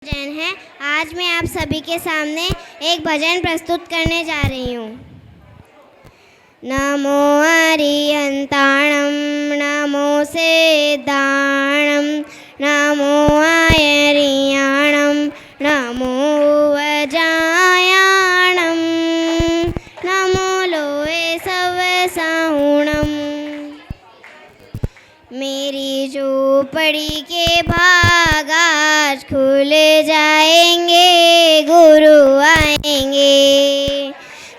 भजन है। आज मैं आप सभी के सामने एक भजन प्रस्तुत करने जा रही हूँ। नमो अरियंताणं नमो सेदाणं नमो आयरियाणं नमो वजायाणं नमो लोए सवसाहुणं। मेरी झोपड़ी के भाग आज खुल जाएंगे, गुरु आएंगे।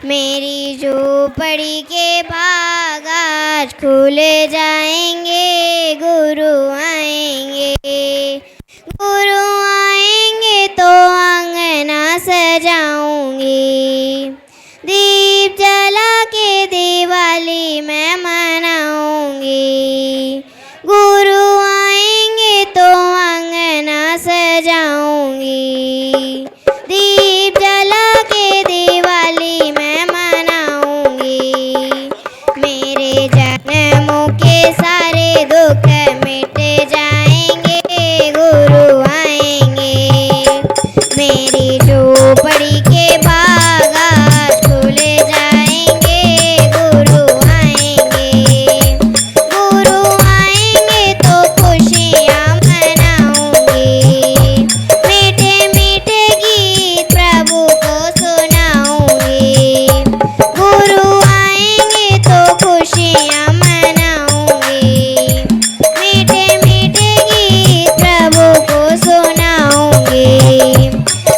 मेरी झोपड़ी के भाग आज खुल जाएंगे, गुरु आएंगे। गुरु आएंगे तो आंगना सजाऊंगी, दीप जला के दिवाली मैं मनाऊंगी। गुरु आएंगे तो आंगना सजाऊंगी, दीप जला के दिवाली मैं मनाऊंगी। मेरे जन्मों के सारे दुख मिट जाएंगे, गुरु आएंगे। मेरी झोपड़ी के बाग आज खुल जाएंगे, गुरु आएंगे। गुरु आएंगे तो खुशियाँ मनाऊंगी, मीठे मीठे गीत प्रभु को सुनाऊंगी। गुरु आएंगे तो खुशियाँ मनाऊंगी, मीठे मीठे गीत प्रभु को सुनाऊंगी।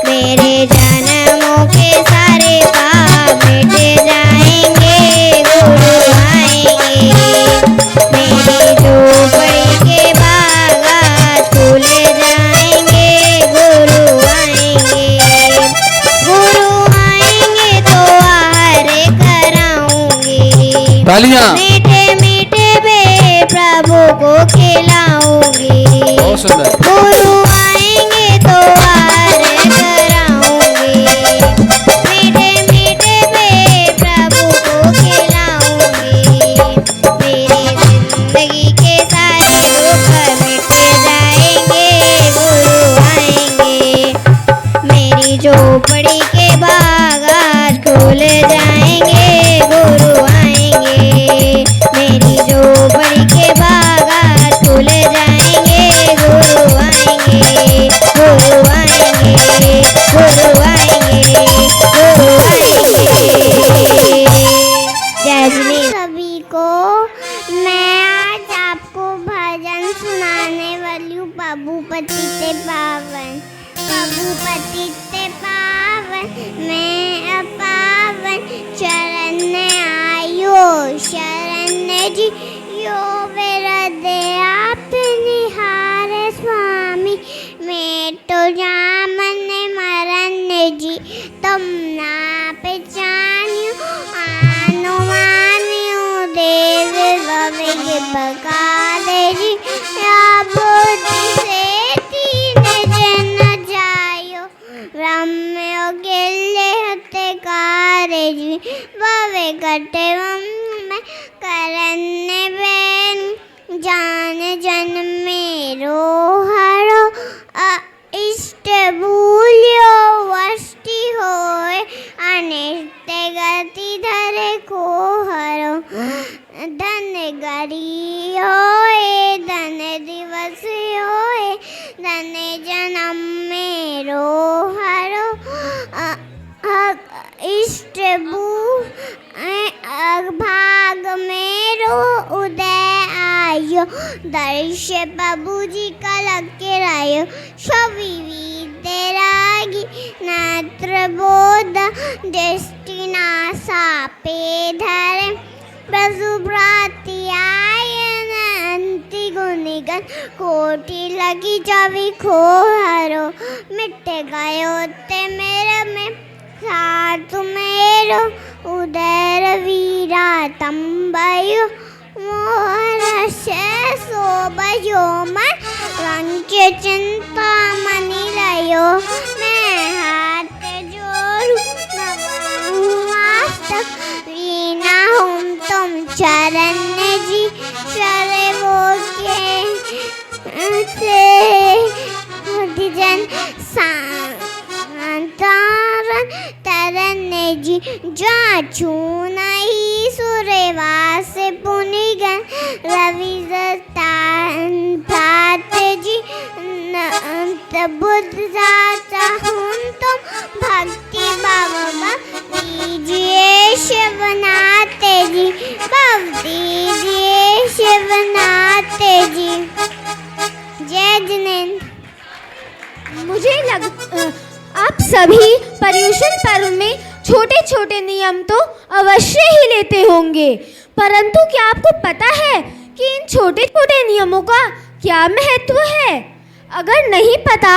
मेरे जन्मों के सारे पाप मिट जाएंगे, गुरु आएंगे। मेरी झोपड़ी के बाग आज खुल जाएंगे, गुरु आएंगे। गुरु आएंगे तो आहार कराऊंगी, तालियां। मीठे मीठे बे प्रभु को खिलाऊंगी। बहुत सुंदर। गुरु आएंगे तो आहार कराऊंगी, मीठे मीठे बे प्रभु को खिलाऊंगी। मेरी जिंदगी के सारे दुख मिट जाएंगे, गुरु आएंगे। मेरी झोपड़ी के बाग आज खुल जाएंगे, गुरु आएंगे। मेरी झोपड़ी के बाग आज खुल जाएंगे, गुरु आएंगे। गुरु आएंगे, गुरु आएंगे, गुरु आएंगे। जय श्री सभी को। मैं आज आपको भजन सुनाने वाली हूँ। प्रभु पतित पावन, प्रभु पतित पावन, मैं अपावन चरण आयो शरण जी। यो विरदे आप निहारे स्वामी, मैं तो जामन मरण जी। तुम ना पहचान्यो आनो मान्यो देव भविज बकाले जी। या बुद्धि से तीन जन जायो, ब्रह्म गिल्ले हते कारे जी। भवे कटे में करने बैन, जान जन मेरो हरो। इष्ट भूल्यो वष्टि होए, अनिष्ट गति धरे को हरो। धन गरी होए, धन दिवस होए, धन जन्म मेरो हरो। इष्ट भाग मेरो उदय आयो, दर्श प्रभु जी का लग के रायो। छवि विद्य रागी नेत्र बोध, दृष्टि नासा पे धरे। प्रसुभ्राति आयन अंति गुनिगन, कोटि लगी छवि खो हरो। मिट गयो ते मेरे में साथ मेरो, उदर वीरा तंबयो। मोहन से शोभयो मन, रंग चिंता मनी लयो। मैं हाथ जोड़ू नवाहूँ मस्तक, वीणा हूँ तुम चरण जी। चले वो के से जन सा जी, जाचू नहीं सूर्यवास पुनिगन रवि थे जी, बुद्ध चाहूँ तुम भक्ति बाबा दीजिए शिवनाथे जी, भव दीजिए शिवनाथे जी। जय जिनेंद्र। मुझे आप सभी पर्युषण पर्व में छोटे छोटे नियम तो अवश्य ही लेते होंगे, परंतु क्या आपको पता है कि इन छोटे छोटे नियमों का क्या महत्व है? अगर नहीं पता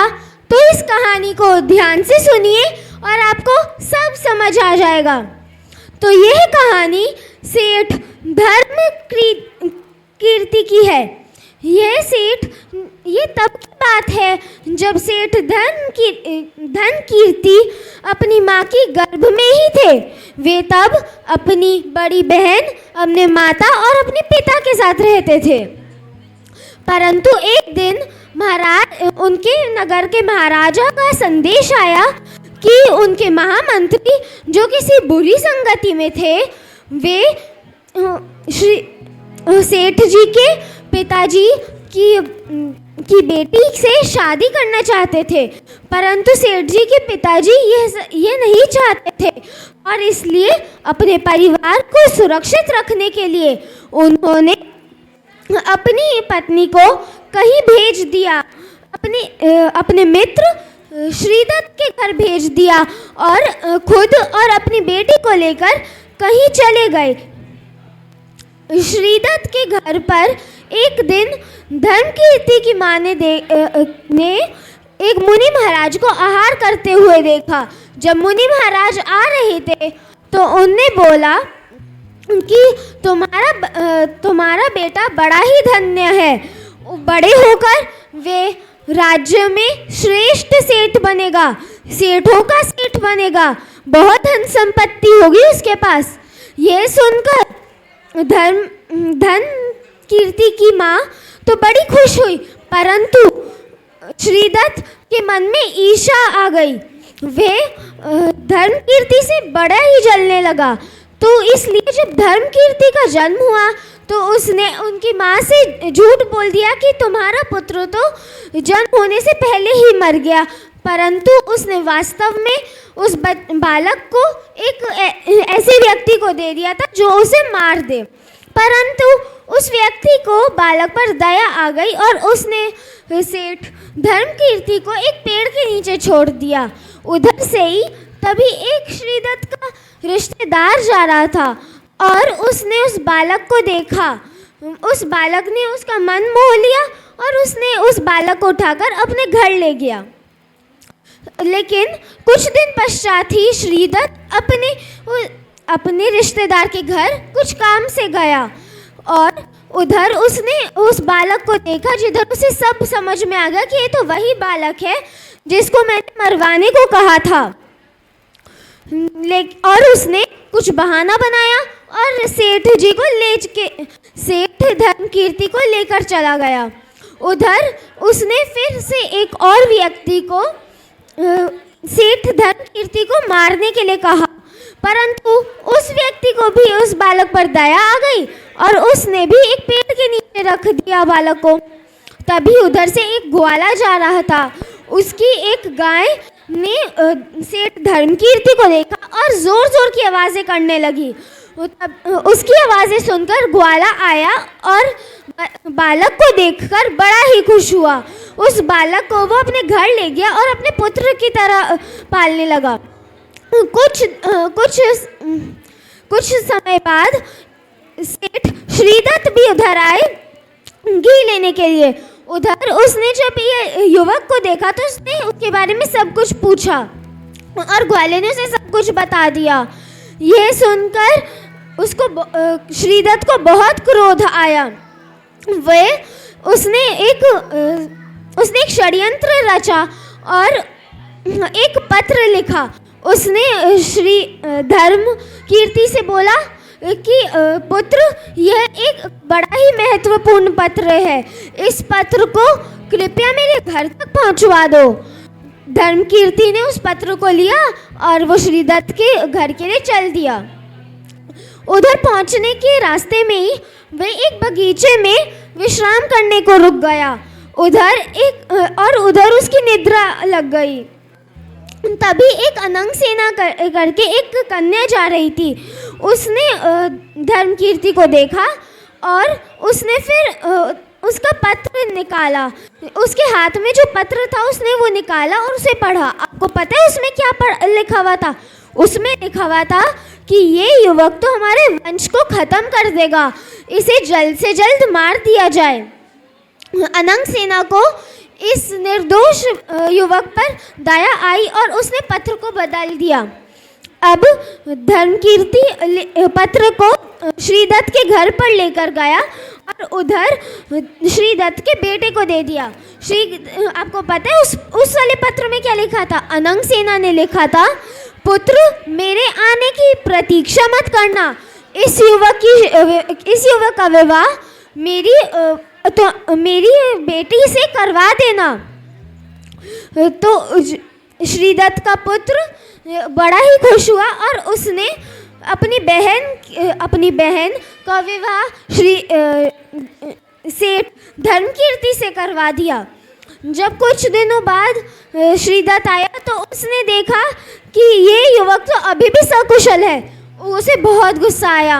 तो इस कहानी को ध्यान से सुनिए और आपको सब समझ आ जाएगा। तो यह कहानी सेठ धर्म कीर्ति की है। ये तब की बात है जब सेठ धन कीर्ति अपनी माँ की गर्भ में ही थे। वे तब अपनी बड़ी बहन, अपने माता और अपने पिता के साथ रहते थे। परंतु एक दिन उनके नगर के महाराजा का संदेश आया कि उनके महामंत्री जो किसी बुरी संगति में थे, वे सेठ जी के पिताजी की बेटी से शादी करना चाहते थे। परंतु सेठ जी के पिताजी ये नहीं चाहते थे और इसलिए अपने परिवार को सुरक्षित रखने के लिए उन्होंने अपनी पत्नी को कहीं भेज दिया, अपने मित्र श्रीदत्त के घर भेज दिया और खुद और अपनी बेटी को लेकर कहीं चले गए। श्रीदत्त के घर पर एक दिन धर्मकीर्ति की माँ ने एक मुनि महाराज को आहार करते हुए देखा। जब मुनि महाराज आ रहे थे तो उनने बोला कि तुम्हारा बेटा बड़ा ही धन्य है, बड़े होकर वे राज्य में श्रेष्ठ सेठ बनेगा, सेठों का सेठ बनेगा, बहुत धन संपत्ति होगी उसके पास। यह सुनकर धन कीर्ति की माँ तो बड़ी खुश हुई, परंतु श्रीदत्त के मन में ईर्ष्या आ गई। वे धर्म कीर्ति से बड़ा ही जलने लगा। तो इसलिए जब धर्म कीर्ति का जन्म हुआ तो उसने उनकी माँ से झूठ बोल दिया कि तुम्हारा पुत्र तो जन्म होने से पहले ही मर गया। परंतु उसने वास्तव में उस बालक को एक ऐसे व्यक्ति को दे दिया था जो उसे मार दे। परंतु उस व्यक्ति को बालक पर दया आ गई और उसने सेठ धर्मकीर्ति को एक पेड़ के नीचे छोड़ दिया। उधर से ही तभी एक श्रीदत्त का रिश्तेदार जा रहा था और उसने उस बालक को देखा। उस बालक ने उसका मन मोह लिया और उसने उस बालक को उठाकर अपने घर ले गया। लेकिन कुछ दिन पश्चात ही श्रीदत्त अपने रिश्तेदार के घर कुछ काम से गया और उधर उसने उस बालक को देखा, जिधर उसे सब समझ में आ गया कि ये तो वही बालक है जिसको मैंने मरवाने को कहा था। और उसने कुछ बहाना बनाया और सेठ जी को सेठ धर्मकीर्ति को लेकर चला गया। उधर उसने फिर से एक और व्यक्ति को सेठ धर्मकीर्ति को मारने के लिए कहा, परंतु उस व्यक्ति को भी उस बालक पर दया आ गई और उसने भी एक पेड़ के नीचे रख दिया बालक को। तभी उधर से एक ग्वाला जा रहा था। उसकी एक गाय ने सेठ धर्मकीर्ति को देखा और जोर जोर की आवाज़ें करने लगी। उसकी आवाज़ें सुनकर ग्वाला आया और बालक को देखकर बड़ा ही खुश हुआ। उस बालक को वो अपने घर ले गया और अपने पुत्र की तरह पालने लगा। कुछ समय बाद सेठ श्रीदत्त भी उधर आए घी लेने के लिए। उधर उसने जब ये युवक को देखा तो उसने उसके बारे में सब कुछ पूछा और ग्वाले ने उसे सब कुछ बता दिया। यह सुनकर श्रीदत्त को बहुत क्रोध आया। उसने एक षड्यंत्र रचा और एक पत्र लिखा। उसने श्री धर्मकीर्ति से बोला कि पुत्र, यह एक बड़ा ही महत्वपूर्ण पत्र है, इस पत्र को कृपया मेरे घर तक पहुंचवा दो। धर्मकीर्ति ने उस पत्र को लिया और वो श्रीदत्त के घर के लिए चल दिया। उधर पहुंचने के रास्ते में ही वह एक बगीचे में विश्राम करने को रुक गया। उधर उसकी निद्रा लग गई। तभी एक अनंग सेना करके एक कन्या जा रही थी। उसने धर्मकीर्ति को देखा और उसने फिर उसका पत्र निकाला। उसके हाथ में जो पत्र था उसने वो निकाला और उसे पढ़ा। आपको पता है उसमें क्या लिखा हुआ था? उसमें लिखा हुआ था कि ये युवक तो हमारे वंश को ख़त्म कर देगा, इसे जल्द से जल्द मार दिया जाए। अनंग सेना को इस निर्दोष युवक पर दया आई और उसने पत्र को बदल दिया। अब धर्मकीर्ति पत्र को श्रीदत्त के घर पर लेकर गया और उधर श्रीदत्त के बेटे को दे दिया। आपको पता है उस वाले पत्र में क्या लिखा था? अनंग सेना ने लिखा था, पुत्र मेरे आने की प्रतीक्षा मत करना, इस युवक का विवाह मेरी बेटी से करवा देना। तो श्रीदत्त का पुत्र बड़ा ही खुश हुआ और उसने अपनी बहन का विवाह सेठ धर्मकीर्ति से करवा दिया। जब कुछ दिनों बाद श्रीदत्त आया तो उसने देखा कि ये युवक तो अभी भी सकुशल है। उसे बहुत गुस्सा आया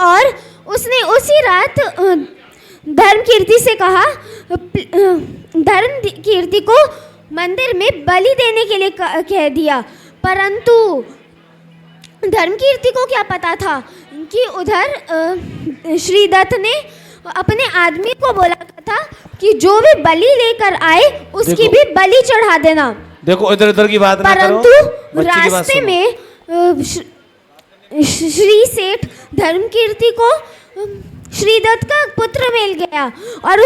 और उसने उसी रात धर्मकीर्ति से कहा, धर्मकीर्ति को मंदिर में बलि देने के लिए कह दिया। परंतु धर्मकीर्ति को क्या पता था कि उधर श्रीदत्त ने अपने आदमी को बोला था कि जो भी बलि लेकर आए उसकी भी बलि चढ़ा देना। देखो इधर उधर की बात ना करो। परंतु रास्ते में श्री सेठ धर्मकीर्ति को श्रीदत्त का पुत्र मिल गया और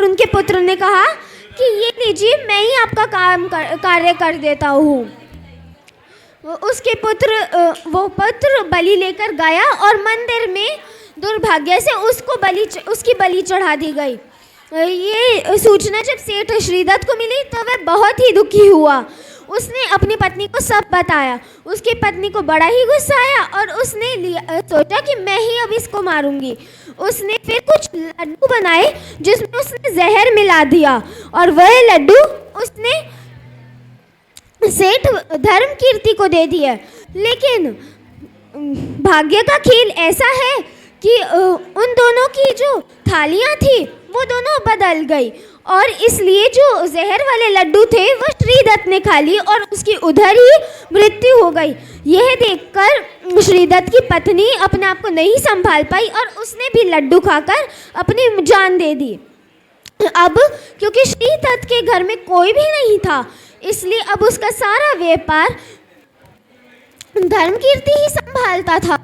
उनके पुत्र ने कहा कि ये लीजिए, मैं ही आपका कार्य कर देता हूँ। उसके वो पुत्र बलि लेकर गया और मंदिर में दुर्भाग्य से उसकी बलि चढ़ा दी गई। ये सूचना जब सेठ श्रीदत्त को मिली तो वह बहुत ही दुखी हुआ। उसने अपनी पत्नी को सब बताया। उसकी पत्नी को बड़ा ही गुस्सा आया और उसने सोचा कि मैं ही अब इसको मारूंगी। उसने फिर कुछ लड्डू बनाए जिसमें उसने जहर मिला दिया और वह लड्डू उसने सेठ धर्मकीर्ति को दे दिया। लेकिन भाग्य का खेल ऐसा है कि उन दोनों की जो थालियां थी वो दोनों बदल गई और इसलिए जो जहर वाले लड्डू थे वो श्रीदत्त ने खा लिए और उसकी उधर ही मृत्यु हो गई। यह देखकर श्रीदत्त की पत्नी अपने आप को नहीं संभाल पाई और उसने भी लड्डू खाकर अपनी जान दे दी। अब क्योंकि श्रीदत्त के घर में कोई भी नहीं था इसलिए अब उसका सारा व्यापार धर्मकीर्ति ही संभालता था।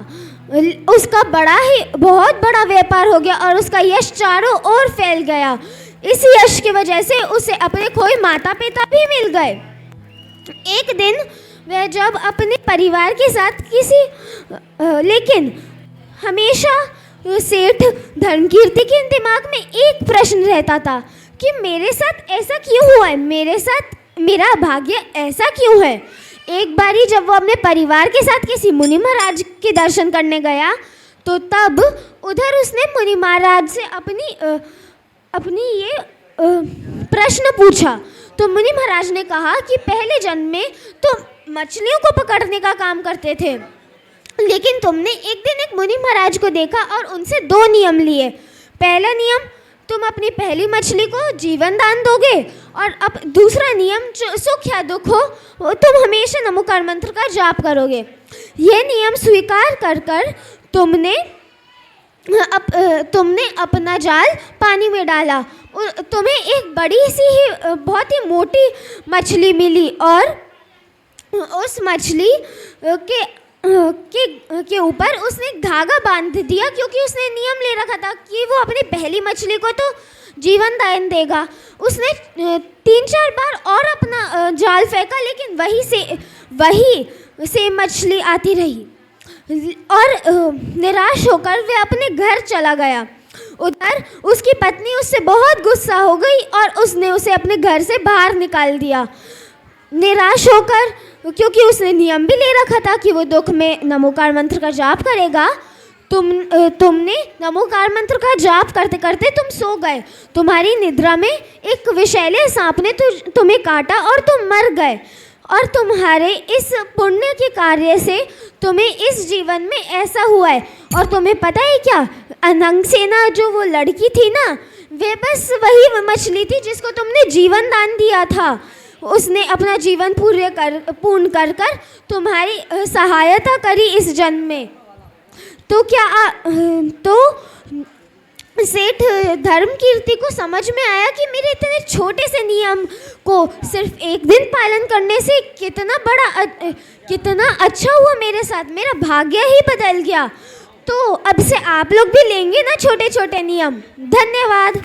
उसका बहुत बड़ा व्यापार हो गया और उसका यश चारों ओर फैल गया। इस यश की वजह से उसे अपने खोए माता पिता भी मिल गए। एक दिन वह जब अपने परिवार के साथ लेकिन हमेशा सेठ धर्मकीर्ति के दिमाग में एक प्रश्न रहता था कि मेरे साथ ऐसा क्यों हुआ है, मेरा भाग्य ऐसा क्यों है। एक बारी जब वो अपने परिवार के साथ किसी मुनि महाराज के दर्शन करने गया तो तब उधर उसने मुनि महाराज से अपनी ये प्रश्न पूछा। तो मुनि महाराज ने कहा कि पहले जन्म में तो मछलियों को पकड़ने का काम करते थे, लेकिन तुमने एक दिन एक मुनि महाराज को देखा और उनसे 2 नियम लिए। पहला नियम, तुम अपनी पहली मछली को जीवन दान दोगे और अब दूसरा नियम, सुख या दुख हो तुम हमेशा नमोकार मंत्र का जाप करोगे। यह नियम स्वीकार कर तुमने अपना जाल पानी में डाला। तुम्हें एक बड़ी सी ही बहुत ही मोटी मछली मिली और उस मछली के ऊपर उसने धागा बांध दिया क्योंकि उसने नियम ले रखा था कि वो अपनी पहली मछली को तो जीवन दान देगा। उसने 3-4 बार और अपना जाल फेंका लेकिन वही से मछली आती रही और निराश होकर वह अपने घर चला गया। उधर उसकी पत्नी उससे बहुत गुस्सा हो गई और उसने उसे अपने घर से बाहर निकाल दिया। निराश होकर, क्योंकि उसने नियम भी ले रखा था कि वो दुख में नमोकार मंत्र का जाप करेगा, तुमने नमोकार मंत्र का जाप करते करते तुम सो गए। तुम्हारी निद्रा में एक विषैले सांप ने तुम्हें काटा और तुम मर गए। और तुम्हारे इस पुण्य के कार्य से तुम्हें इस जीवन में ऐसा हुआ है। और तुम्हें पता है क्या, अनंगसेना जो वो लड़की थी ना, वे बस वही मछली थी जिसको तुमने जीवन दान दिया था। उसने अपना जीवन पूर्ण कर तुम्हारी सहायता करी इस जन्म में। तो सेठ धर्मकीर्ति को समझ में आया कि मेरे इतने छोटे से नियम को सिर्फ एक दिन पालन करने से कितना अच्छा हुआ मेरे साथ, मेरा भाग्य ही बदल गया। तो अब से आप लोग भी लेंगे ना छोटे छोटे नियम। धन्यवाद।